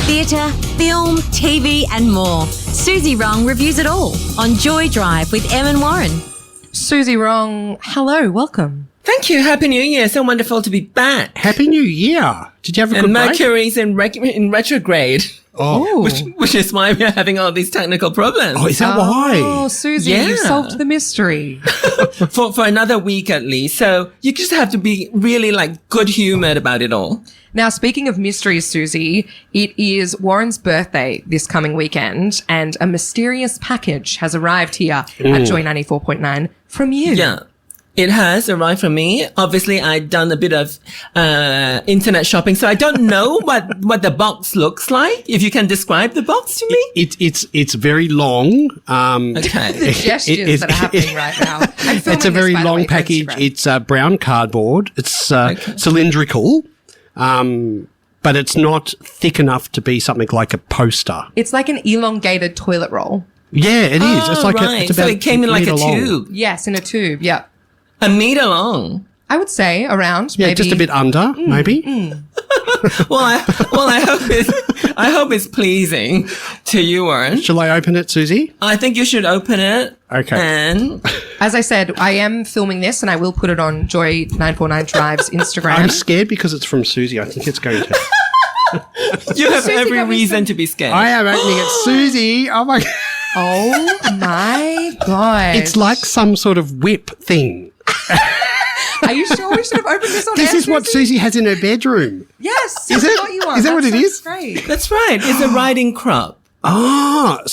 Theatre, film, TV and more. Suzy Wrong reviews it all on Joy Drive with Em and Warren. Suzy Wrong, hello, welcome. Thank you. Happy New Year. So wonderful to be back. Happy New Year. Did you have a good break? And Mercury's in retrograde. Oh. Which is why we're having all these technical problems. Oh, is that why? Oh, Suzy, Yeah. you solved the mystery. For another week at least. So you just have to be really good humoured about it all. Now, speaking of mysteries, Suzy, it is Warren's birthday this coming weekend, and a mysterious package has arrived here at Joy 94.9 from you. Yeah. It has arrived from me. Obviously, I've done a bit of internet shopping, so I don't know what the box looks like. If you can describe the box to me. It's very long. Okay. The gestures that are happening right now. I'm filming It's a very this, by the long way, for package. Instagram. It's brown cardboard. It's cylindrical, but it's not thick enough to be something like a poster. It's like an elongated toilet roll. Yeah, it is. It's like right. it's about So it came in like a metre long. tube. Yes, in a tube, yeah. A metre long. I would say around Yeah, maybe. just a bit under, maybe. Well, I hope it's pleasing to you, Warren. Shall I open it, Suzy? I think you should open it. Okay. And As I said, I am filming this and I will put it on Joy 949 Drive's Instagram. I'm scared because it's from Suzy. I think it's going to. you have Suzy every got me reason some- to be scared. I am opening it, Suzy. Oh my! Oh my God. It's like some sort of whip thing. Are you sure we should have opened this on This air, is what Suzy has in her bedroom. Yes. Is that's it? what you want. Is that what it sounds is? Great. That's right. It's a riding crop. Ah,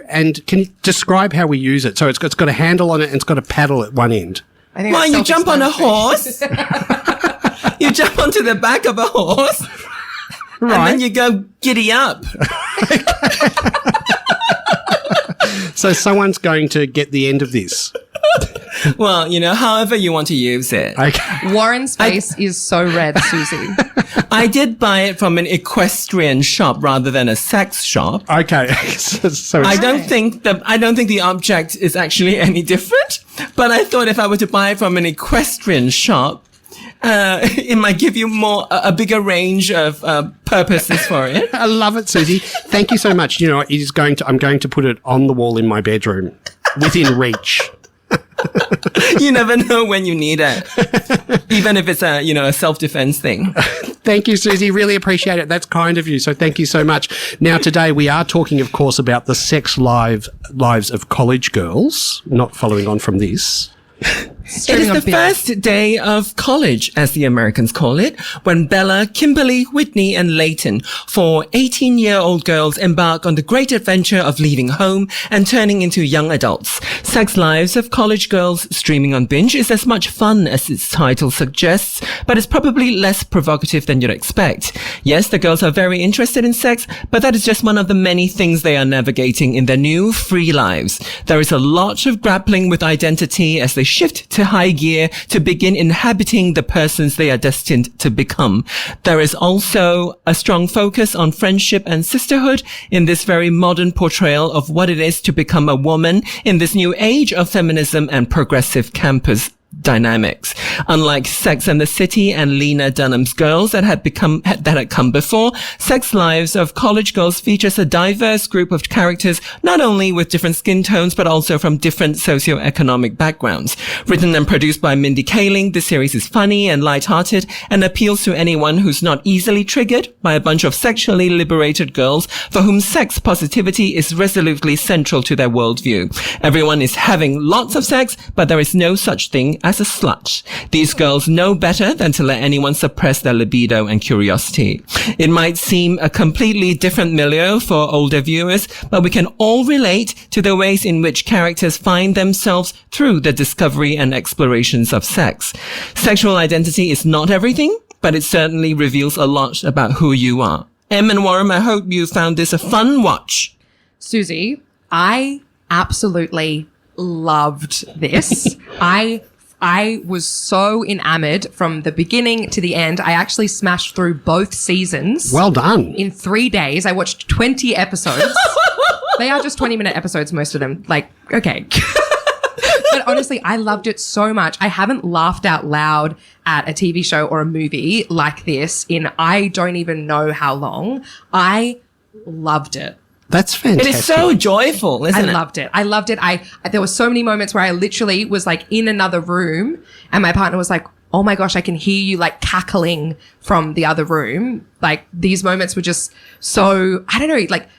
and can you describe how we use it? So it's got a handle on it and it's got a paddle at one end. I think Well, that's you jump on a self-explanatory. horse. You jump onto the back of a horse. And then you go giddy up. So someone's going to get the end of this. Well, however you want to use it. Okay. Warren's face is so red, Suzy. I did buy it from an equestrian shop rather than a sex shop. Okay. so I it's, don't think the object is actually any different, but I thought if I were to buy it from an equestrian shop, it might give you a bigger range of purposes for it. I love it, Suzy. Thank you so much. I'm going to put it on the wall in my bedroom within reach. You never know when you need it, even if it's a self-defense thing. Thank you, Suzy. Really appreciate it. That's kind of you. So thank you so much. Now, today we are talking, of course, about the sex lives of college girls, not following on from this. It is the first day of college, as the Americans call it, when Bella, Kimberly, Whitney, and Leighton, 4 18-year-old girls, embark on the great adventure of leaving home and turning into young adults. Sex Lives of College Girls, streaming on Binge, is as much fun as its title suggests, but it's probably less provocative than you'd expect. Yes, the girls are very interested in sex, but that is just one of the many things they are navigating in their new free lives. There is a lot of grappling with identity as they shift to high gear to begin inhabiting the persons they are destined to become. There is also a strong focus on friendship and sisterhood in this very modern portrayal of what it is to become a woman in this new age of feminism and progressive campus dynamics. Unlike Sex and the City and Lena Dunham's Girls that had come before, Sex Lives of College Girls features a diverse group of characters, not only with different skin tones, but also from different socioeconomic backgrounds. Written and produced by Mindy Kaling, the series is funny and lighthearted and appeals to anyone who's not easily triggered by a bunch of sexually liberated girls for whom sex positivity is resolutely central to their worldview. Everyone is having lots of sex, but there is no such thing as a slut. These girls know better than to let anyone suppress their libido and curiosity. It might seem a completely different milieu for older viewers, but we can all relate to the ways in which characters find themselves through the discovery and explorations of sex. Sexual identity is not everything, but it certainly reveals a lot about who you are. Em and Warren, I hope you found this a fun watch. Suzy, I absolutely loved this. I was so enamored from the beginning to the end. I actually smashed through both seasons. Well done. In 3 days. I watched 20 episodes. They are just 20-minute episodes, most of them. Okay. But But honestly, I loved it so much. I haven't laughed out loud at a TV show or a movie like this in I don't even know how long. I loved it. That's fantastic. It is so joyful, isn't it? I loved it. I loved it. There were so many moments where I literally was like in another room and my partner was like, oh my gosh, I can hear you like cackling from the other room. Like these moments were just so, I don't know, like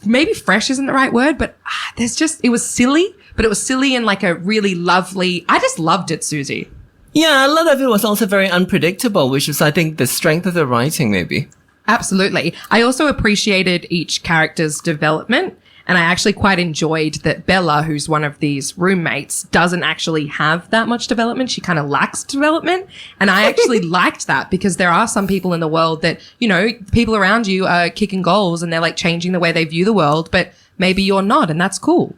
maybe fresh isn't the right word, but it was silly, but it was silly in like a really lovely, I just loved it, Suzy. Yeah, a lot of it was also very unpredictable, which is, I think, the strength of the writing, maybe. Absolutely. I also appreciated each character's development. And I actually quite enjoyed that Bella, who's one of these roommates, doesn't actually have that much development. She kind of lacks development. And I actually liked that because there are some people in the world that, you know, people around you are kicking goals and they're like changing the way they view the world, but maybe you're not. And that's cool.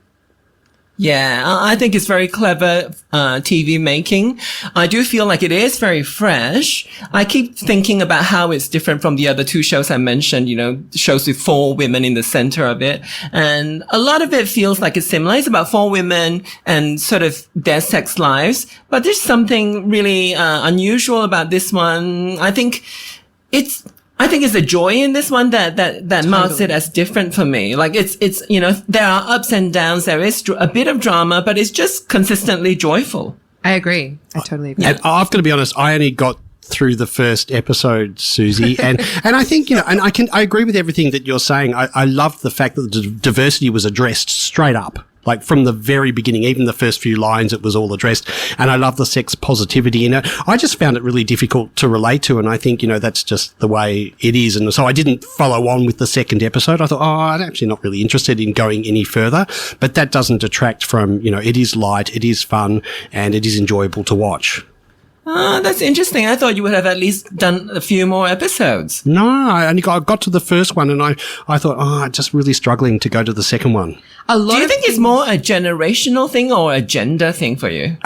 Yeah, I think it's very clever TV making. I do feel like it is very fresh. I keep thinking about how it's different from the other two shows I mentioned, you know, shows with 4 women in the center of it. And a lot of it feels like it's similar. It's about 4 women and sort of their sex lives. But there's something really unusual about this one. I think it's a joy in this one that totally marks it as different for me. Like it's, you know, there are ups and downs. There is a bit of drama, but it's just consistently joyful. I agree. I totally agree. And I've got to be honest, I only got through the first episode, Suzy, and I think, you know, and I agree with everything that you're saying. I love the fact that the diversity was addressed straight up. Like from the very beginning, even the first few lines, it was all addressed. And I love the sex positivity in it. I just found it really difficult to relate to. And I think, you know, that's just the way it is. And so I didn't follow on with the second episode. I thought, I'm actually not really interested in going any further. But that doesn't detract from, you know, it is light, it is fun, and it is enjoyable to watch. That's interesting. I thought you would have at least done a few more episodes. No, I only got to the first one and I thought, I'm just really struggling to go to the second one. Do you think it's more a generational thing or a gender thing for you?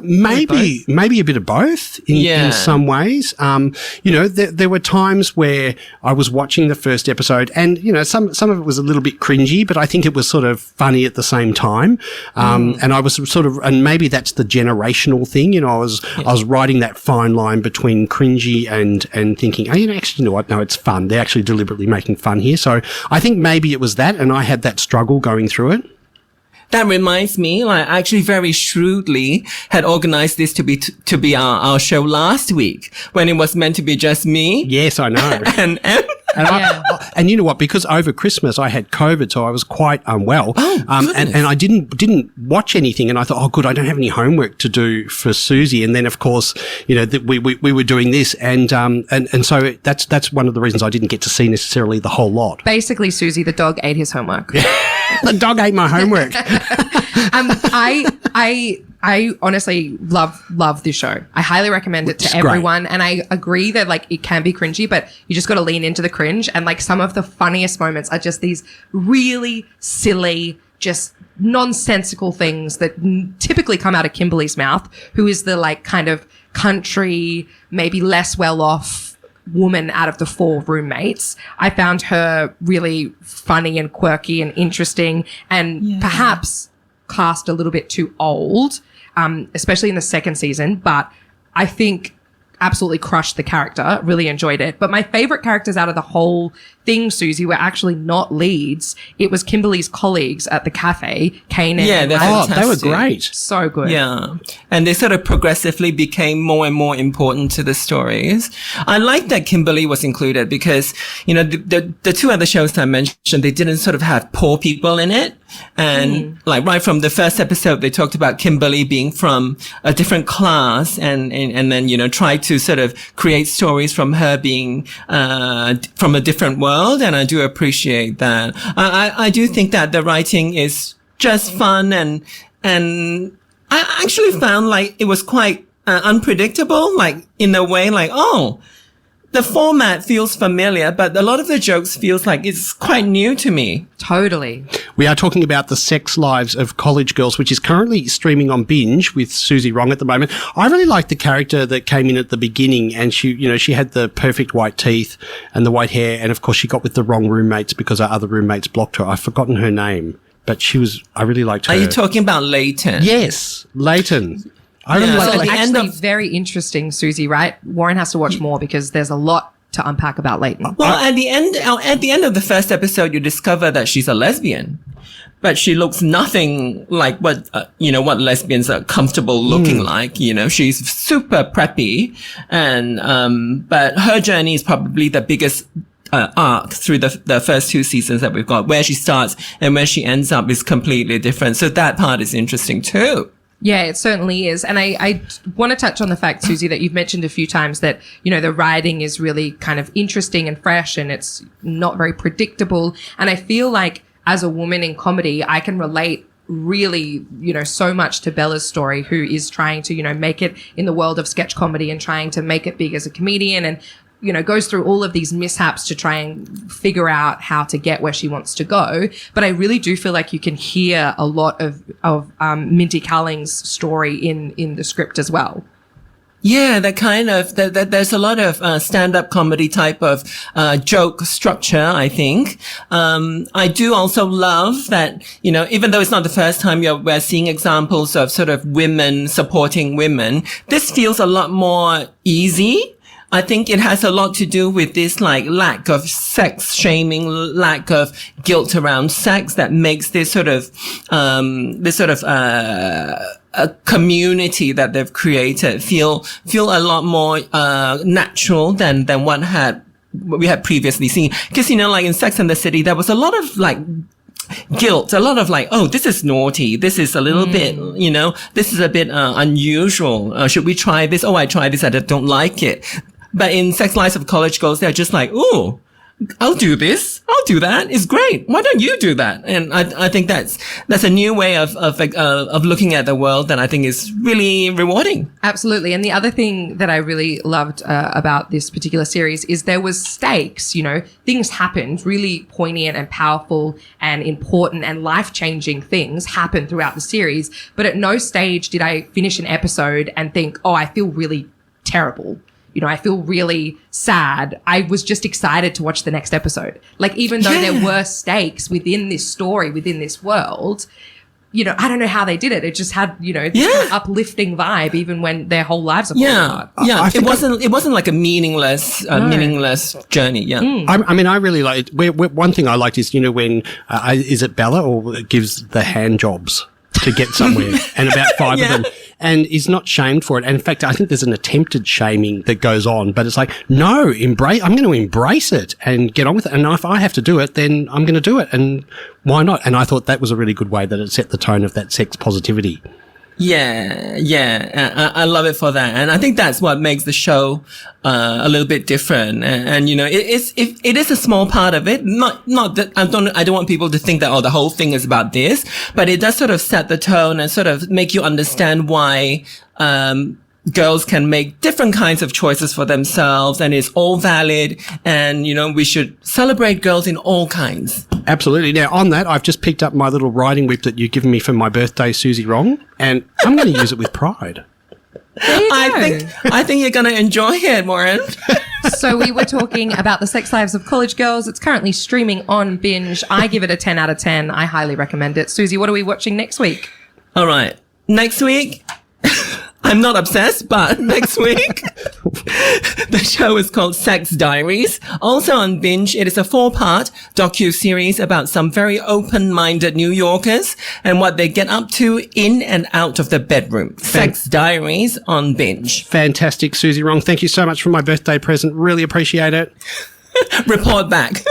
Maybe a bit of both in some ways. You know, there were times where I was watching the first episode and, you know, some of it was a little bit cringy, but I think it was sort of funny at the same time. And I was sort of, and maybe that's the generational thing. You know, I was riding that fine line between cringy and thinking, oh, you know what? No, it's fun. They're actually deliberately making fun here. So I think maybe it was that, and I had that struggle going through it. That reminds me, like, I actually very shrewdly had organized this to be our show last week when it was meant to be just me. Yes, I know. And you know what? Because over Christmas I had COVID, so I was quite unwell. Oh, and I didn't watch anything, and I thought, oh, good, I don't have any homework to do for Suzy. And then, of course, you know, we were doing this, and so that's one of the reasons I didn't get to see necessarily the whole lot. Basically, Suzy, the dog ate his homework. The dog ate my homework. I honestly love this show. I highly recommend it to everyone. And I agree that like it can be cringy, but you just got to lean into the cringe. And like some of the funniest moments are just these really silly, just nonsensical things that typically come out of Kimberly's mouth, who is the like kind of country, maybe less well off woman out of the 4 roommates. I found her really funny and quirky and interesting and perhaps cast a little bit too old, especially in the second season, but I think absolutely crushed the character, really enjoyed it. But my favorite characters out of the whole thing, Suzy, were actually not leads. It was Kimberly's colleagues at the cafe, Kane and they were great. So good. Yeah. And they sort of progressively became more and more important to the stories. I like that Kimberly was included because, you know, the 2 other shows that I mentioned, they didn't sort of have poor people in it. And like right from the first episode, they talked about Kimberly being from a different class and then, you know, try to sort of create stories from her being, from a different world. And I do appreciate that. I do think that the writing is just fun and I actually found like it was quite unpredictable, like in a way like, oh, the format feels familiar, but a lot of the jokes feels like it's quite new to me. Totally. We are talking about The Sex Lives of College Girls, which is currently streaming on Binge with Suzy Wrong at the moment. I really liked the character that came in at the beginning, and she had the perfect white teeth and the white hair, and of course she got with the wrong roommates because her other roommates blocked her. I've forgotten her name. but I really liked her. Are you talking about Leighton? Yes, Leighton. I really Yeah, liked so Well, at the actually, end of- very interesting, Suzy, right? Warren has to watch more because there's a lot to unpack about Leighton. Well, at the end of the first episode, you discover that she's a lesbian, but she looks nothing like what lesbians are comfortable looking like. You know, she's super preppy, and but her journey is probably the biggest arc through the first 2 seasons that we've got. Where she starts and where she ends up is completely different. So that part is interesting too. Yeah, it certainly is. And I want to touch on the fact, Suzy, that you've mentioned a few times that, the writing is really kind of interesting and fresh and it's not very predictable. And I feel like as a woman in comedy, I can relate really, so much to Bella's story, who is trying to, make it in the world of sketch comedy and trying to make it big as a comedian and, goes through all of these mishaps to try and figure out how to get where she wants to go. But I really do feel like you can hear a lot of Minty Kaling's story in the script as well. Yeah, there's a lot of stand-up comedy type of joke structure, I think. I do also love that, even though it's not the first time we're seeing examples of sort of women supporting women, this feels a lot more easy. I think it has a lot to do with this lack of sex shaming, lack of guilt around sex that makes this sort of a community that they've created feel a lot more natural than what we had previously seen. Because in Sex and the City there was a lot of guilt, a lot of oh, this is naughty, this is a little bit, this is a bit unusual, should we try this? Oh, I tried this, I don't like it. But in Sex Lives of College Girls, they're just ooh, I'll do this, I'll do that, it's great, why don't you do that? And I think that's a new way of looking at the world that I think is really rewarding. Absolutely. And the other thing that I really loved about this particular series is there was stakes, things happened, really poignant and powerful and important and life-changing things happened throughout the series. But at no stage did I finish an episode and think, oh, I feel really terrible. I feel really sad. I was just excited to watch the next episode. Even though there were stakes within this story, within this world, I don't know how they did it. It just had, this kind of uplifting vibe, even when their whole lives are falling apart. Yeah. It wasn't like a meaningless journey. Yeah. I really like it. One thing I liked is, when, is it Bella or gives the hand jobs to get somewhere and about 5 of them, and is not shamed for it. And in fact, I think there's an attempted shaming that goes on, but it's no, I'm going to embrace it and get on with it. And if I have to do it, then I'm going to do it. And why not? And I thought that was a really good way that it set the tone of that sex positivity. Yeah. I love it for that. And I think that's what makes the show, a little bit different. And it is a small part of it. Not that I don't want people to think that, the whole thing is about this, but it does sort of set the tone and sort of make you understand why, girls can make different kinds of choices for themselves, and it's all valid. And, we should celebrate girls in all kinds. Absolutely. Now, on that, I've just picked up my little riding whip that you've given me for my birthday, Suzy Wrong, and I'm going to use it with pride. I think you're going to enjoy it, Warren. So we were talking about the Sex Lives of College Girls. It's currently streaming on Binge. I give it a 10 out of 10. I highly recommend it. Suzy, what are we watching next week? All right. Next week, I'm not obsessed, but next week, the show is called Sex Diaries. Also on Binge, it is a 4-part docu-series about some very open-minded New Yorkers and what they get up to in and out of the bedroom. Sex Diaries on Binge. Fantastic, Suzy Wrong. Thank you so much for my birthday present. Really appreciate it. Report back.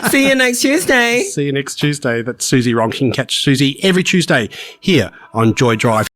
See you next Tuesday. See you next Tuesday. That's Suzy Wrong. You can catch Suzy every Tuesday here on Joy Drive.